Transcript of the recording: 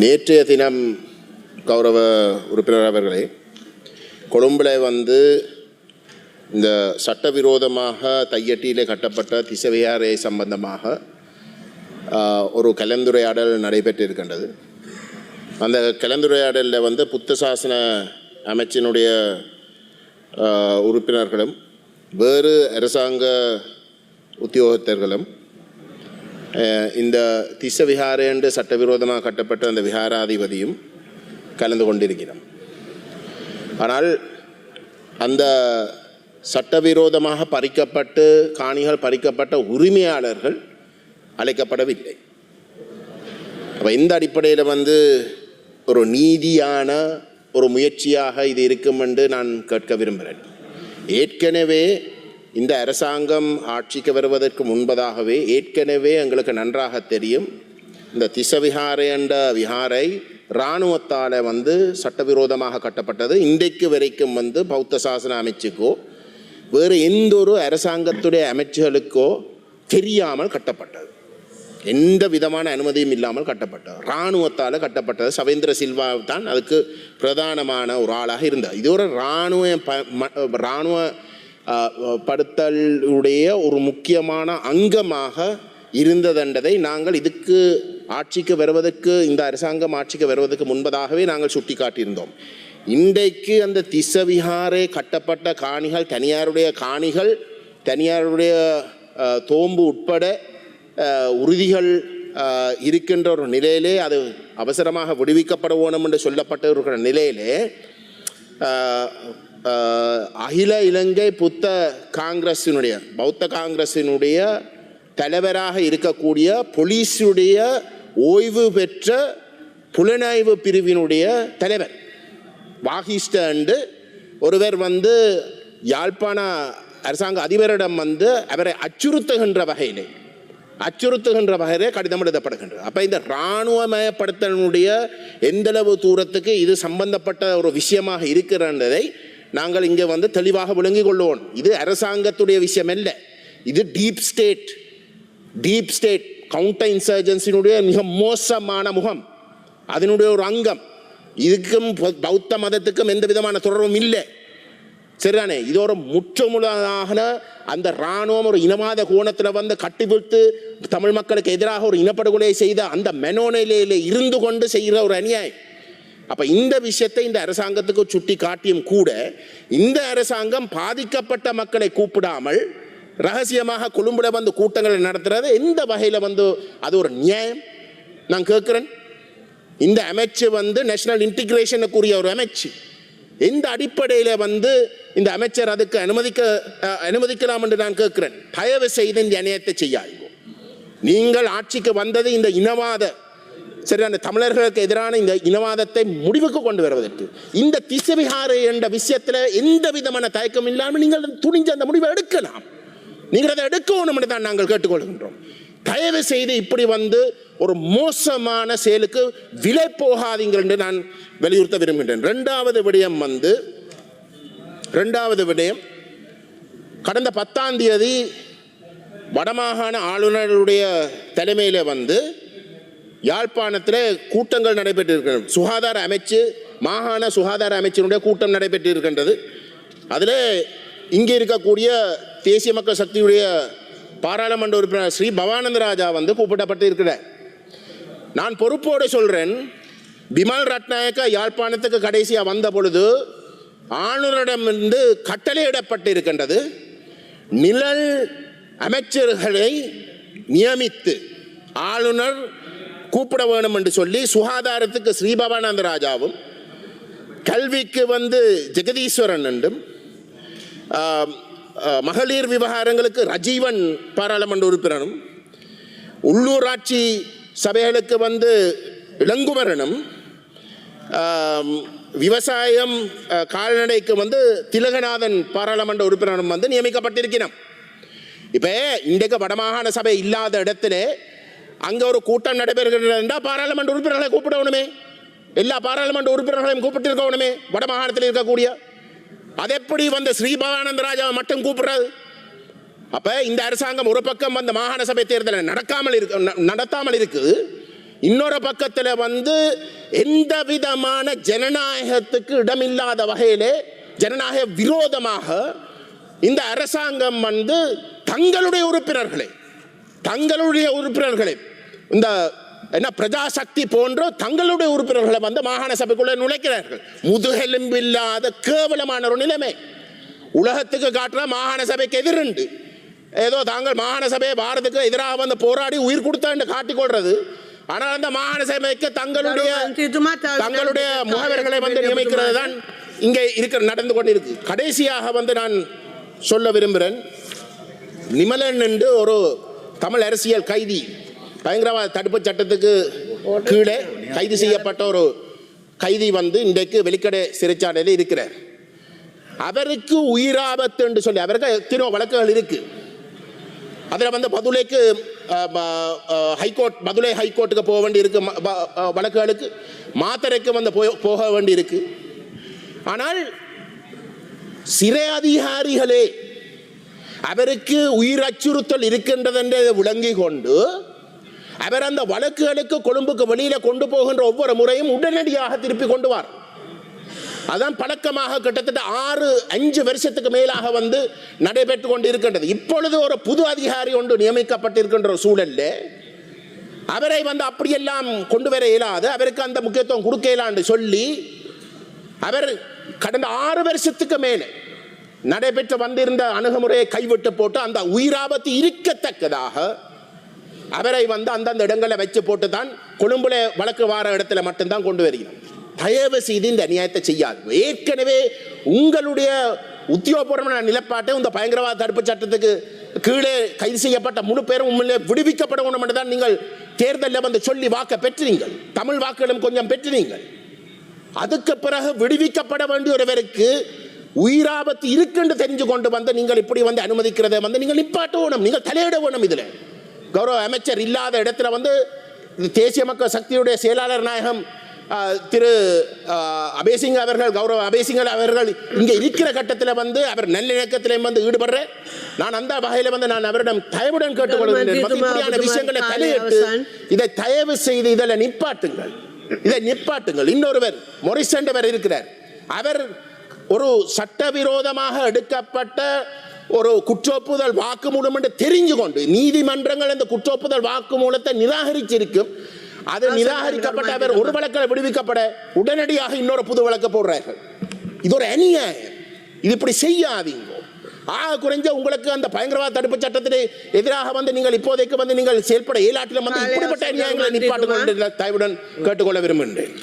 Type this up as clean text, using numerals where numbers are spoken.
நேற்றைய தினம் கௌரவ உறுப்பினர் அவர்களே, கொழும்பில் இந்த சட்டவிரோதமாக தையட்டியில் கட்டப்பட்ட திசைவியாரை சம்பந்தமாக ஒரு கலந்துரையாடல் நடைபெற்றிருக்கின்றது. அந்த கலந்துரையாடலில் புத்த சாசன அமைச்சினுடைய உறுப்பினர்களும் வேறு அரசாங்க உத்தியோகத்தர்களும் இந்த திசவிஹாரை என்று சட்டவிரோதமாக கட்டப்பட்ட அந்த விஹாராதிபதியும் கலந்து கொண்டிருக்கிறோம். ஆனால் அந்த சட்டவிரோதமாக பறிக்கப்பட்டு காணிகள் பறிக்கப்பட்ட உரிமையாளர்கள் அழைக்கப்படவில்லை. அப்போ இந்த அடிப்படையில் ஒரு நீதியான ஒரு முயற்சியாக இது இருக்கும் என்று நான் கேட்க விரும்புகிறேன். ஏற்கனவே இந்த அரசாங்கம் ஆட்சிக்கு வருவதற்கு முன்பதாகவே ஏற்கனவே எங்களுக்கு நன்றாக தெரியும், இந்த திசவிஹாரை என்ற விஹாரை இராணுவத்தால் சட்டவிரோதமாக கட்டப்பட்டது. இன்றைக்கு வரைக்கும் பௌத்த சாசன அமைச்சுக்கோ வேறு எந்த ஒரு அரசாங்கத்துடைய அமைச்சுகளுக்கோ தெரியாமல் கட்டப்பட்டது. எந்த விதமான அனுமதியும் இல்லாமல் கட்டப்பட்டது, இராணுவத்தால் கட்டப்பட்டது. சவேந்திர சில்வா தான் அதுக்கு பிரதானமான ஒரு ஆளாக இருந்தார். இது ஒரு இராணுவ படுத்தலுடைய ஒரு முக்கியமான அங்கமாக இருந்ததென்றதை நாங்கள் இதுக்கு ஆட்சிக்கு வருவதற்கு, இந்த அரசாங்கம் ஆட்சிக்கு வருவதற்கு முன்பதாகவே நாங்கள் சுட்டி காட்டியிருந்தோம். இன்றைக்கு அந்த திசவிஹாரை கட்டப்பட்ட காணிகள் தனியாருடைய காணிகள், தனியாருடைய தோம்பு உட்பட உறுதிகள் இருக்கின்ற ஒரு நிலையிலே அது அவசரமாக விடுவிக்கப்பட வேணும் என்று சொல்லப்பட்டு இருக்கிற நிலையிலே அகில இலங்கை புத்த காங்கிரஸினுடைய பௌத்த காங்கிரஸினுடைய தலைவராக இருக்கக்கூடிய போலீஸுடைய ஓய்வு பெற்ற புலனாய்வு பிரிவினுடைய தலைவர் வாகிஷ்ட என்று ஒருவர் யாழ்ப்பாண அரசாங்க அதிபரிடம் அவரை அச்சுறுத்துகின்ற வகையிலே கடிதம் எழுதப்படுகின்றது. அப்போ இந்த இராணுவமயப்படுத்தலுடைய எந்தளவு தூரத்துக்கு இது சம்பந்தப்பட்ட ஒரு விஷயமாக இருக்கிறதை நாங்கள் இங்கே தெளிவாக விளங்கிக் கொள்வோம். இது அரசாங்கத்துடைய விஷயம் அல்ல, இது டீப் ஸ்டேட் கவுண்டர் இன்சர்ஜென்சியினுடைய மிக மோசமான முகம், அதனுடைய ஒரு அங்கம். இதுக்கும் பௌத்த மதத்துக்கும் எந்த விதமான தொடர்பும் இல்லை, சரிதானே? இது ஒரு முற்றுமுழுதாக அந்த இராணுவம் ஒரு இனவாத கோணத்தில் கட்டிவிட்டு தமிழ் மக்களுக்கு எதிராக ஒரு இனப்படுகொலை செய்த அந்த மெனோநிலையில் இருந்து கொண்டு செய்கிற ஒரு அநியாயம். அப்போ இந்த விஷயத்தை இந்த அரசாங்கத்துக்கு சுட்டி காட்டியும் கூட இந்த அரசாங்கம் பாதிக்கப்பட்ட மக்களை கூப்பிடாமல் ரகசியமாக கொழும்புல கூட்டங்களை நடத்துறது எந்த வகையில் அது ஒரு நியாயம்? நான் கேட்குறேன். இந்த அமைச்சு நேஷனல் இன்டிகிரேஷனுக்குரிய ஒரு அமைச்சு. எந்த அடிப்படையில் இந்த அமைச்சர் அதுக்கு அனுமதிக்கலாம் என்று நான் கேட்கிறேன். தயவு செய்து இந்த அநியாயத்தை செய்யாதீங்க. நீங்கள் ஆட்சிக்கு வந்தது இந்த இனவாத சரியான தமிழர்களுக்கு எதிரான இந்த இனவாதத்தை முடிவுக்கு கொண்டு வருவதற்கு. இந்த திசவிஹாரை என்ற விஷயத்தில் எந்த விதமான தயக்கம் இல்லாமல் நீங்கள் துணிஞ்ச அந்த முடிவை எடுக்கலாம். நீங்கள் அதை எடுக்கணும் என்று தான் நாங்கள் கேட்டுக்கொள்கின்றோம். தயவு செய்து இப்படி ஒரு மோசமான செயலுக்கு விலை போகாதீங்கள் என்று நான் வலியுறுத்த விரும்புகின்றேன். ரெண்டாவது விடயம் கடந்த 10ஆம் தேதி வடமாகாண ஆளுநருடைய தலைமையில் யாழ்ப்பாணத்தில் கூட்டங்கள் நடைபெற்றிருக்கின்றன. சுகாதார அமைச்சு, மாகாண சுகாதார அமைச்சினுடைய கூட்டம் நடைபெற்றிருக்கின்றது. அதில் இங்கே இருக்கக்கூடிய தேசிய மக்கள் சக்தியுடைய பாராளுமன்ற உறுப்பினர் ஸ்ரீ பவானந்தராஜா கூப்பிடப்பட்டு இருக்கிறார். நான் பொறுப்போடு சொல்கிறேன், பிமல் ரட்நாயக்க யாழ்ப்பாணத்துக்கு கடைசியாக வந்த பொழுது ஆளுநரிடமிருந்து கட்டளையிடப்பட்டு இருக்கின்றது, நிழல் அமைச்சர்களை நியமித்து ஆளுநர் கூப்பிட வேணும் என்று சொல்லி சுகாதாரத்துக்கு ஸ்ரீ பவானந்தராஜாவும், கல்விக்கு ஜெகதீஸ்வரன் என்றும், மகளிர் விவகாரங்களுக்கு ரஜீவன் பாராளுமன்ற உறுப்பினரும், உள்ளூராட்சி சபைகளுக்கு இளங்குமரனும், விவசாயம் கால்நடைக்கு திலகநாதன் பாராளுமன்ற உறுப்பினரும் நியமிக்கப்பட்டிருக்கிறோம். இப்போ இன்றைக்கு வடமாகாண சபை இல்லாத இடத்துல அங்கே ஒரு கூட்டம் நடைபெறுகிறதா பாராளுமன்ற உறுப்பினர்களை கூப்பிடணுமே, எல்லா பாராளுமன்ற உறுப்பினர்களையும் கூப்பிட்டிருக்கணுமே வடமாகாணத்தில் இருக்கக்கூடிய. அது எப்படி ஸ்ரீ பவானந்தராஜாவை மட்டும் கூப்பிடுறது? அப்போ இந்த அரசாங்கம் ஒரு பக்கம் மாகாண சபை தேர்தலை நடத்தாமல் இருக்குது, இன்னொரு பக்கத்தில் எந்த விதமான ஜனநாயகத்துக்கு இடமில்லாத வகையிலே ஜனநாயக விரோதமாக இந்த அரசாங்கம் வந்து தங்களுடைய உறுப்பினர்களை இந்த என்ன பிரஜாசக்தி போன்ற தங்களுடைய உறுப்பினர்களை வந்து மாகாண சபைக்குள்ளே நுழைக்கிறார்கள். முதுகெலும்பில்லாத கேவலமான ஒரு நிலைமை. உலகத்துக்கு காட்டுற மாகாண சபைக்கு எதிர்ண்டு ஏதோ தாங்கள் மாகாண சபையை பாரதத்துக்கு எதிராக வந்து போராடி உயிர் கொடுத்த காட்டிக்கொள்றது. ஆனால் அந்த மாகாண சபைக்கு தங்களுடைய முகவர்களை வந்து நியமிக்கிறது தான் இங்கே நடந்து கொண்டிருக்கு. கடைசியாக வந்து நான் சொல்ல விரும்புகிறேன், நிமலன் என்று ஒரு தமிழ் அரசியல் கைதி, பயங்கரவாத தடுப்பு சட்டத்துக்கு கீழே கைது செய்யப்பட்ட ஒரு கைதி வந்து இன்றைக்கு வெளிக்கடை சிறைச்சாலையில் இருக்கிறார். அவருக்கு உயிராபத்து என்று சொல்லி அவருக்கு எத்தனோ வழக்குகள் இருக்கு. அதில் வந்து மதுரைக்கு மதுரை ஹைகோர்ட்டுக்கு போக வேண்டி இருக்கு, வழக்குகளுக்கு மாத்தரைக்கு வந்து போக வேண்டி இருக்கு. ஆனால் சிறை அதிகாரிகளே அவருக்கு உயிர் அச்சுறுத்தல் இருக்கின்றது என்று விளங்கி கொண்டு அவர் அந்த வழக்குகளுக்கு கொழும்புக்கு வெளியில கொண்டு போகின்ற ஒவ்வொரு முறையும் உடனடியாக திருப்பி கொண்டு வார். அதான் பழக்கமாக கிட்டத்தட்ட 5 வருஷத்துக்கு மேலாக வந்து நடைபெற்று கொண்டு இருக்கின்றது. இப்பொழுது ஒரு புது அதிகாரி ஒன்று நியமிக்கப்பட்டிருக்கின்ற ஒரு சூழல்ல அவரை வந்து அப்படியெல்லாம் கொண்டு வர இயலாது, அவருக்கு அந்த முக்கியத்துவம் கொடுக்க இயலான்னு சொல்லி அவர் கடந்த 6 வருஷத்துக்கு மேலே நடைபெற்று வந்திருந்த அணுகுமுறையை கைவிட்டு போட்டு அந்த உயிராபத்து இருக்கத்தக்கதாக அவரை வந்து அந்தந்த இடங்களை வச்சு போட்டு தான் கொழும்புல வழக்கு வார இடத்துல மட்டும்தான் கொண்டு வருகிறோம். தயவு செய்து இந்த அநியாயத்தை செய்யாது. ஏற்கனவே உங்களுடைய உத்தியோகபூர்வமான நிலப்பாட்டை இந்த பயங்கரவாத தடுப்பு சட்டத்துக்கு கீழே கைது செய்யப்பட்ட முழு பேரும் உண்மையிலே விடுவிக்கப்பட வேண்டும் என்று தான் நீங்கள் தேர்தலில் வந்து சொல்லி வாக்க பெற்றீர்கள். தமிழ் வாக்குகளும் கொஞ்சம் பெற்றீர்கள். அதுக்கு பிறகு விடுவிக்கப்பட வேண்டிய ஒருவருக்கு உயிராபத்து இருக்குன்னு தெரிஞ்சு கொண்டு வந்து நீங்கள் இப்படி வந்து அனுமதிக்கிறத வந்து நீங்கள் நிப்பாட்ட வேணும், நீங்கள் தலையிட வேணும். இதில் கௌரவ அமைச்சர் இல்லாத இடத்துல வந்து தேசிய மக்கள் சக்தியுடைய செயலாளர் நாயகம் திரு அபேசிங்க அவர்கள், கௌரவ அபேசிங்க அவர்கள் இங்கே இருக்கிற கட்டத்தில் வந்து அவர் நல்லிணக்கத்திலையும் வந்து ஈடுபடுற நான் அந்த வகையில் வந்து நான் அவரிடம் தயவுடன் கேட்டுக்கொள்கிறேன். இப்படியான விஷயங்களை தலையிட்டு இதை தயவு செய்து இதில் நிப்பாட்டுங்கள். இன்னொருவர் மொரிசண்டவர் இருக்கிறார். அவர் ஒரு சட்டவிரோதமாக எடுக்கப்பட்ட ஒரு குற்றொப்புதல் வாக்குமூலம் என்று தெரிஞ்சு கொண்டு நீதிமன்றங்கள் அந்த குற்றொப்புதல் வாக்குமூலத்தை நிராகரிச்சிருக்கும். அது நிராகரிக்கப்பட்ட அவர் ஒரு வழக்கில் விடுவிக்கப்பட உடனடியாக இன்னொரு புது வழக்கு போடுறார்கள். இது ஒரு அநியாயம். இது இப்படி செய்யாதீங்க. குறைஞ்ச உங்களுக்கு அந்த பயங்கரவாத தடுப்பு சட்டத்திற்கு எதிராக வந்து நீங்கள் இப்போதைக்கு வந்து நீங்கள் செயல்பட இயலாட்டிலும் வந்து இப்படிப்பட்ட அநியாயங்களை நிப்பாட்டுங்கள் என்று தயவுடன் கேட்டுக்கொள்ள விரும்புகின்றேன்.